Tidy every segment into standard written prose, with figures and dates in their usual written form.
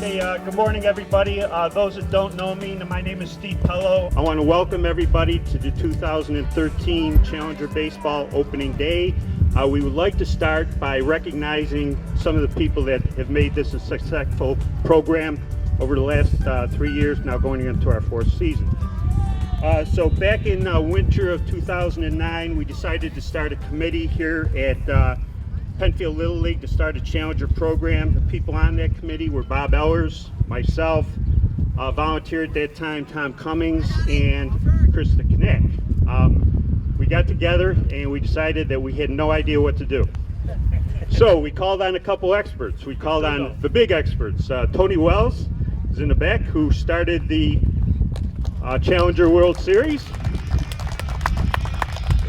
Good morning, everybody. Those that don't know me, my name is Steve Pellow. I want to welcome everybody to the 2013 Challenger Baseball Opening Day. We would like to start by recognizing some of the people that have made this a successful program over the last 3 years, now going into our fourth season. So back in winter of 2009, we decided to start a committee here at Penfield Little League to start a Challenger program. The people on that committee were Bob Ellers, myself, volunteer at that time, Tom Cummings, and Knaak. We got together and we decided that we had no idea what to do. So we called on a couple experts. We called on the big experts. Tony Wells is in the back, who started the Challenger World Series.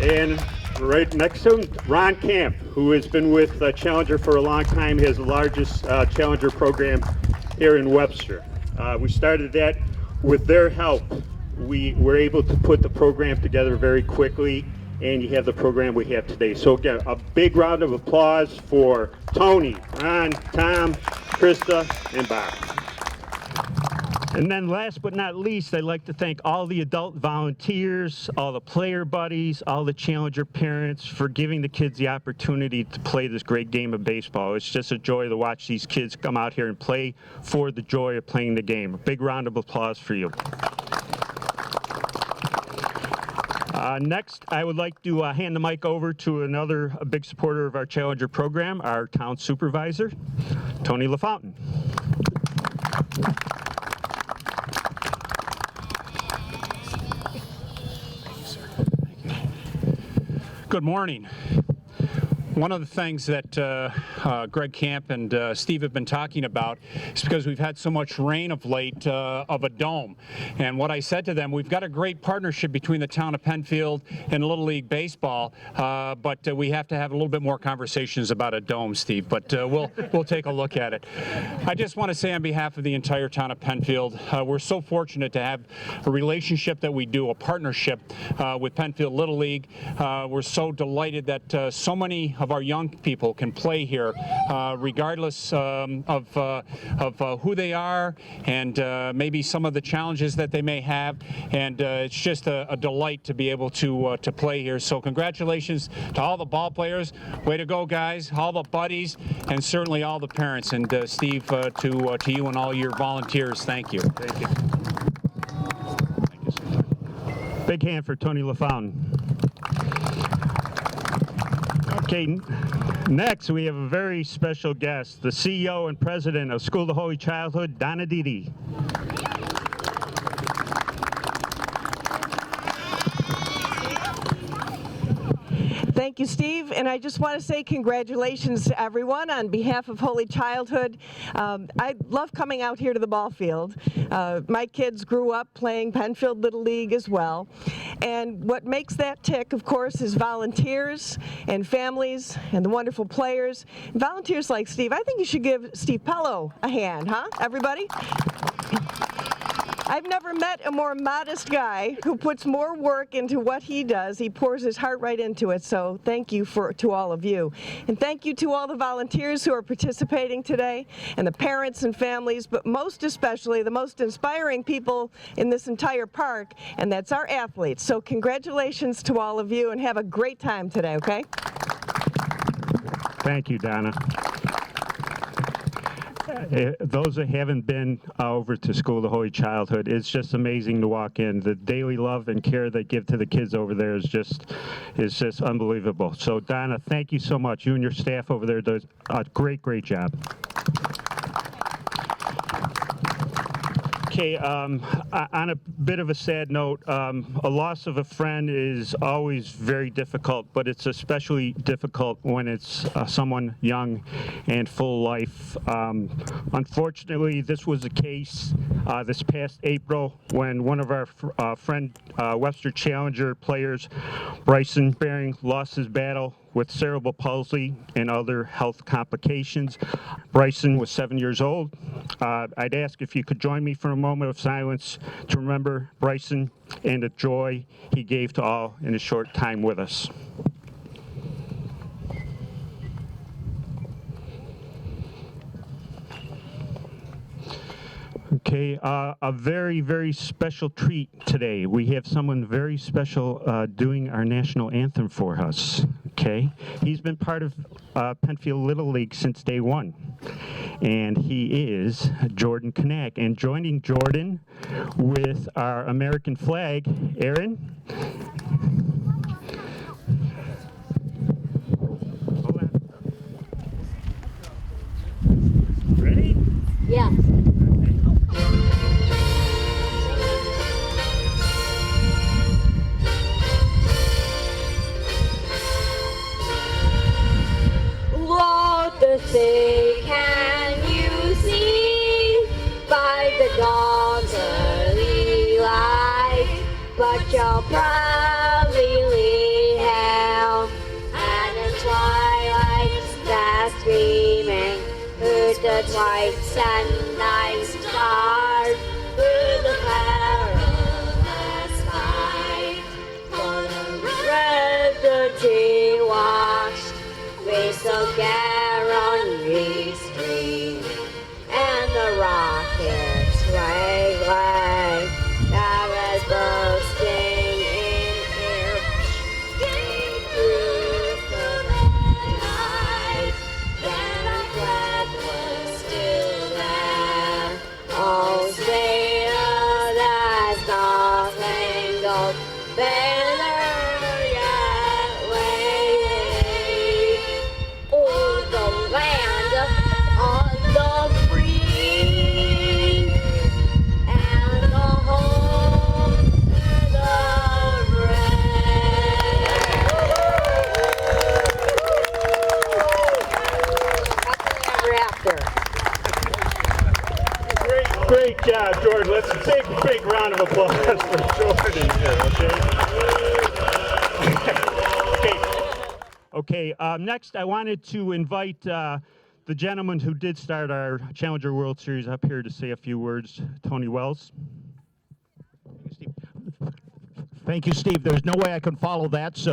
And right next to him, Ron Camp, who has been with Challenger for a long time, has the largest Challenger program here in Webster. We started that with their help. We were able to put the program together very quickly, and you have the program we have today. So again, a big round of applause for Tony, Ron, Tom, Krista, and Bob. And then last but not least, I'd like to thank all the adult volunteers, all the player buddies, all the Challenger parents for giving the kids the opportunity to play this great game of baseball. It's just a joy to watch these kids come out here and play for the joy of playing the game. A big round of applause for you. Next, I would like to hand the mic over to another big supporter of our Challenger program, our town supervisor, Tony LaFountain. Good morning. One of the things that Greg Camp and Steve have been talking about is because we've had so much rain of late of a dome. And what I said to them, we've got a great partnership between the town of Penfield and Little League Baseball, but we have to have a little bit more conversations about a dome, Steve, but we'll take a look at it. I just want to say on behalf of the entire town of Penfield, we're so fortunate to have a relationship that we do, a partnership with Penfield Little League. We're so delighted that so many of our young people can play here, regardless of who they are and maybe some of the challenges that they may have. And it's just a delight to be able to play here. So congratulations to all the ball players. Way to go, guys. All the buddies, and certainly all the parents. And Steve, to you and all your volunteers, thank you. Thank you. Thank you so much. Big hand for Tony LaFountain. Okay, next we have a very special guest, the CEO and President of School of Holy Childhood, Donna Dedee. Thank you, Steve, and I just want to say congratulations to everyone on behalf of Holy Childhood. I love coming out here to the ball field. My kids grew up playing Penfield Little League as well, and what makes that tick, of course, is volunteers and families and the wonderful players. Volunteers like Steve. I think you should give Steve Pellow a hand, huh, everybody? I've never met a more modest guy who puts more work into what he does. He pours his heart right into it, so thank you to all of you. And thank you to all the volunteers who are participating today, and the parents and families, but most especially the most inspiring people in this entire park, and that's our athletes. So congratulations to all of you, and have a great time today, okay? Thank you, Donna. Those that haven't been over to School of the Holy Childhood, it's just amazing to walk in. The daily love and care they give to the kids over there is just unbelievable. So Donna, thank you so much. You and your staff over there do a great job. Okay, on a bit of a sad note, a loss of a friend is always very difficult, but it's especially difficult when it's someone young and full life. Unfortunately, this was the case this past April when one of our friend Webster Challenger players, Bryson, lost his battle with cerebral palsy and other health complications. Bryson was 7 years old. I'd ask if you could join me for a moment of silence to remember Bryson and the joy he gave to all in his short time with us. Okay, a very, very special treat today. We have someone very special doing our national anthem for us. Okay, he's been part of Penfield Little League since day one, and he is Jordan Knaak. And joining Jordan with our American flag, Aaron. Ready? Yeah. Lord, the sea, can you see by the dawn's early light? But you'll proudly lead hell, and in twilight that's screaming through the twice and night stars, through the perilous fight, for the liberty washed, we so guarantee stream, and the rockets sway, that is bursting in air, getting through the night, then I'm glad we're still there. Oh, sailor, there's nothing gold, banner yet waving. Oh, the land of the free, and the home of the brave. Ever after. Great job, Jordan. Let's take a big round of applause for Jordan here, okay? Okay, next I wanted to invite the gentleman who did start our Challenger World Series up here to say a few words, Tony Wells. Thank you, Steve. There's no way I can follow that, so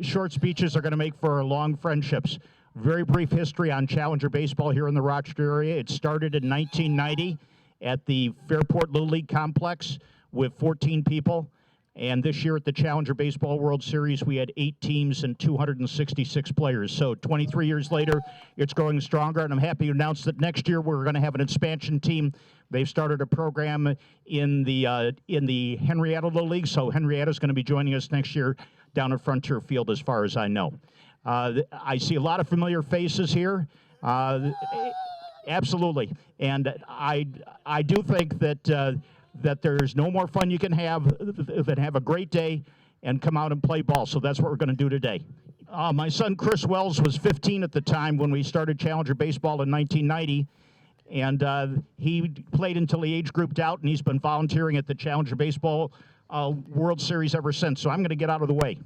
short speeches are going to make for long friendships. Very brief history on Challenger baseball here in the Rochester area. It started in 1990 at the Fairport Little League Complex with 14 people. And this year at the Challenger Baseball World Series, we had 8 teams and 266 players. So 23 years later, it's growing stronger, and I'm happy to announce that next year we're going to have an expansion team. They've started a program in the Henrietta Little League, so Henrietta's going to be joining us next year down at Frontier Field, as far as I know. I see a lot of familiar faces here. Absolutely, and I do think that that there's no more fun you can have than have a great day and come out and play ball. So that's what we're going to do today. My son Chris Wells was 15 at the time when we started Challenger Baseball in 1990, and he played until he age grouped out, and he's been volunteering at the Challenger Baseball World Series ever since. So I'm going to get out of the way.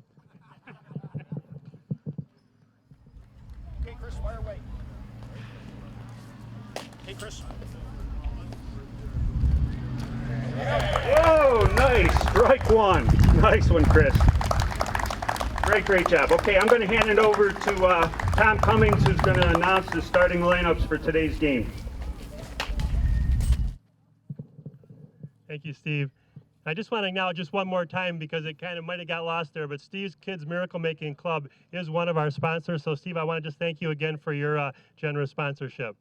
Okay, Chris, fire away. Hey, Chris. Whoa, nice. Strike one. Nice one, Chris. Great job. Okay, I'm going to hand it over to Tom Cummings, who's going to announce the starting lineups for today's game. Thank you, Steve. I just want to acknowledge just one more time, because it kind of might have got lost there, but Steve's Kids Miracle Making Club is one of our sponsors. So, Steve, I want to just thank you again for your generous sponsorship.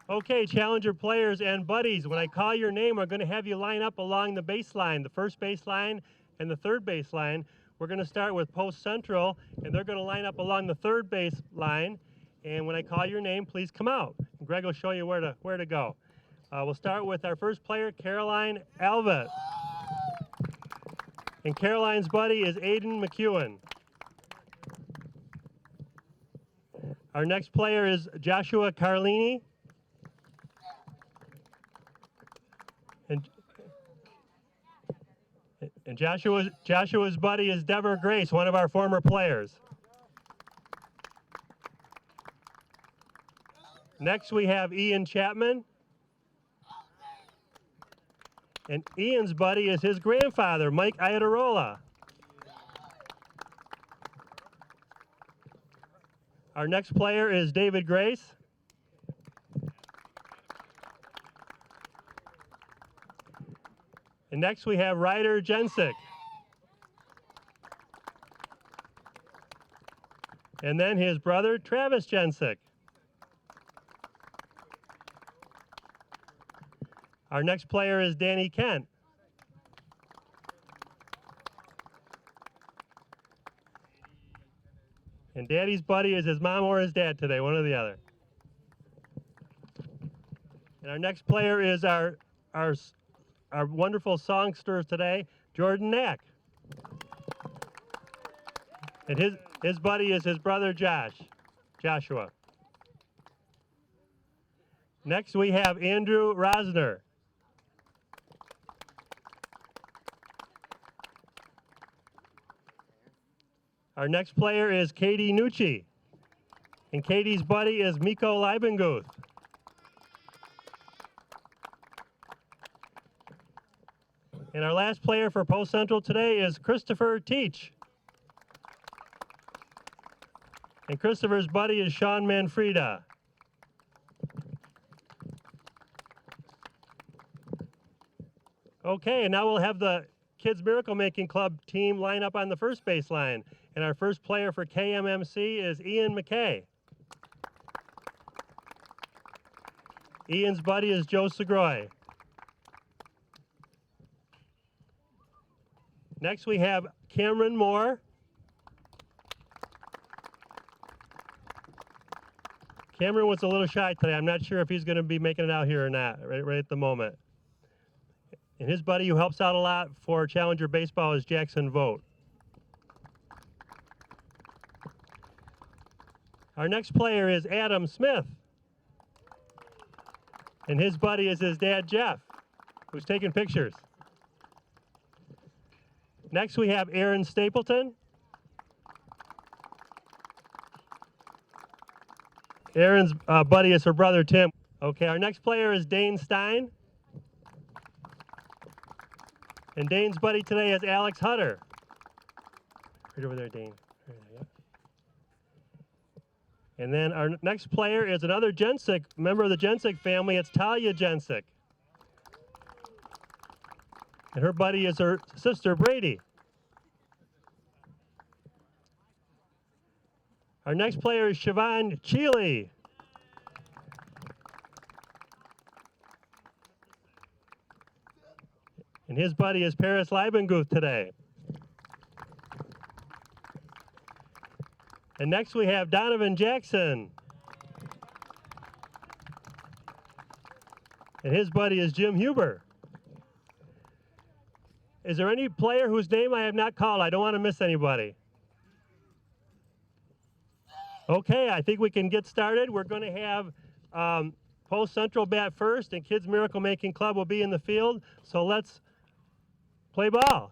Okay, Challenger players and buddies, when I call your name, we're going to have you line up along the baseline, the first baseline and the third baseline. We're going to start with Post Central, and they're going to line up along the third baseline. And when I call your name, please come out. And Greg will show you where to go. We'll start with our first player, Caroline Alvet. And Caroline's buddy is Aiden McEwen. Our next player is Joshua Carlini. And Joshua's buddy is Deborah Grace, one of our former players. Next we have Ian Chapman. And Ian's buddy is his grandfather, Mike Iadarola. Our next player is David Grace. And next we have Ryder Jensick. And then his brother, Travis Jensick. Our next player is Danny Kent. And Daddy's buddy is his mom or his dad today, one or the other. And our next player is our wonderful songster today, Jordan Knaak. And his buddy is his brother Joshua. Next we have Andrew Rosner. Our next player is Katie Nucci. And Katie's buddy is Miko Leibenguth. And our last player for Post Central today is Christopher Teach. And Christopher's buddy is Sean Manfreda. Okay, and now we'll have the Kids Miracle Making Club team line up on the first baseline. And our first player for KMMC is Ian McKay. Ian's buddy is Joe Segroy. Next we have Cameron Moore. Cameron was a little shy today. I'm not sure if he's going to be making it out here or not right at the moment. And his buddy who helps out a lot for Challenger Baseball is Jackson Vogt. Our next player is Adam Smith. And his buddy is his dad, Jeff, who's taking pictures. Next we have Aaron Stapleton. Aaron's buddy is her brother, Tim. Okay, our next player is Dane Stein. And Dane's buddy today is Alex Hutter. Right over there, Dane. Right there, yeah. And then our next player is another Jensick, member of the Jensick family. It's Talia Jensick. And her buddy is her sister, Brady. Our next player is Siobhan Cheeley. And his buddy is Paris Leibenguth today. And next we have Donovan Jackson. And his buddy is Jim Huber. Is there any player whose name I have not called? I don't want to miss anybody. Okay, I think we can get started. We're going to have Post Central bat first, and Kids Miracle Making Club will be in the field. So let's play ball.